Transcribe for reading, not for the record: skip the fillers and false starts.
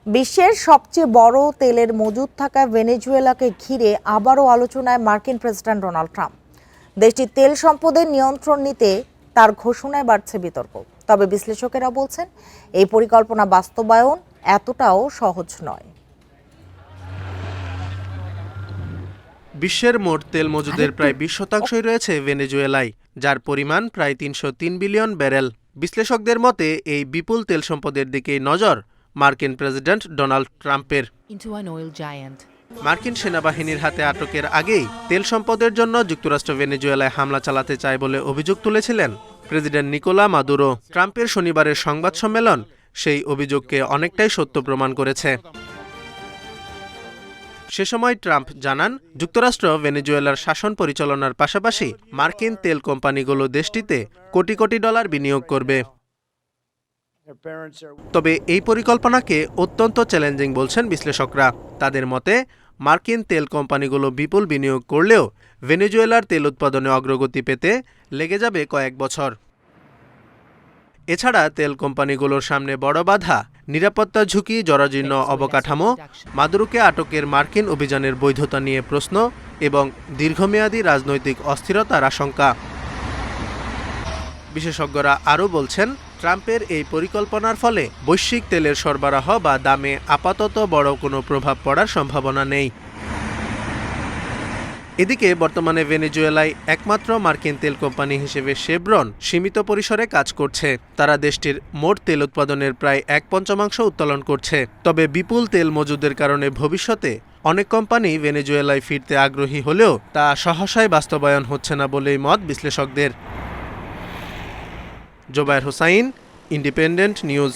বিশ্বের সবচেয়ে বড় তেলের মজুদ থাকা ভেনেজুয়েলাকে ঘিরে আবারও আলোচনায় মার্কিন প্রেসিডেন্ট ডোনাল্ড ট্রাম্প। দেশটির তেল সম্পদের নিয়ন্ত্রণ নিতে তার ঘোষণায় বাড়ছে বিতর্ক। তবে বিশ্লেষকেরা বলছেন এই পরিকল্পনা বাস্তবায়ন এতটাও সহজ নয়। বিশ্বের মোট তেল মজুদের প্রায় 20% রয়েছে ভেনেজুয়েলায়, যার পরিমাণ প্রায় 303 বিলিয়ন ব্যারেল। বিশ্লেষকদের মতে এই বিপুল তেল সম্পদের দিকেই নজর মার্কিন প্রেসিডেন্ট ডোনাল্ড ট্রাম্পের। মার্কিন সেনাবাহিনীর হাতে আটকের আগেই তেল সম্পদের জন্য যুক্তরাষ্ট্র ভেনেজুয়েলায় হামলা চালাতে চায় বলে অভিযোগ তুলেছিলেন প্রেসিডেন্ট নিকোলা মাদুরো। ট্রাম্পের শনিবারের সংবাদ সম্মেলন সেই অভিযোগকে অনেকটাই সত্য প্রমাণ করেছে। সে সময় ট্রাম্প জানান, যুক্তরাষ্ট্র ভেনেজুয়েলার শাসন পরিচালনার পাশাপাশি মার্কিন তেল কোম্পানিগুলো দেশটিতে কোটি কোটি ডলার বিনিয়োগ করবে। তবে এই পরিকল্পনাকে অত্যন্ত চ্যালেঞ্জিং বলছেন বিশ্লেষকরা। তাদের মতে মার্কিন তেল কোম্পানিগুলো বিপুল বিনিয়োগ করলেও ভেনেজুয়েলার তেল উৎপাদনে অগ্রগতি পেতে লেগে যাবে কয়েক বছর। এছাড়া তেল কোম্পানিগুলোর সামনে বড় বাধা নিরাপত্তা ঝুঁকি, জরাজীর্ণ অবকাঠামো, মাদুরোকে আটকের মার্কিন অভিযানের বৈধতা নিয়ে প্রশ্ন এবং দীর্ঘমেয়াদী রাজনৈতিক অস্থিরতার আশঙ্কা। বিশেষজ্ঞরা আরও বলছেন, ট্রাম্পের এই পরিকল্পনার ফলে বৈশ্বিক তেলের সরবরাহ বা দামে আপাতত বড় কোনো প্রভাব পড়ার সম্ভাবনা নেই। এদিকে বর্তমানে ভেনেজুয়েলায় একমাত্র মার্কিন তেল কোম্পানি হিসেবে শেভরন সীমিত পরিসরে কাজ করছে। তারা দেশটির মোট তেল উৎপাদনের প্রায় 1/5 উত্তোলন করছে। তবে বিপুল তেল মজুদের কারণে ভবিষ্যতে অনেক কোম্পানি ভেনেজুয়েলায় ফিরতে আগ্রহী হলেও তা সহসায় বাস্তবায়ন হচ্ছে না বলেই মত বিশ্লেষকদের। Zobayer Hossain, Independent news.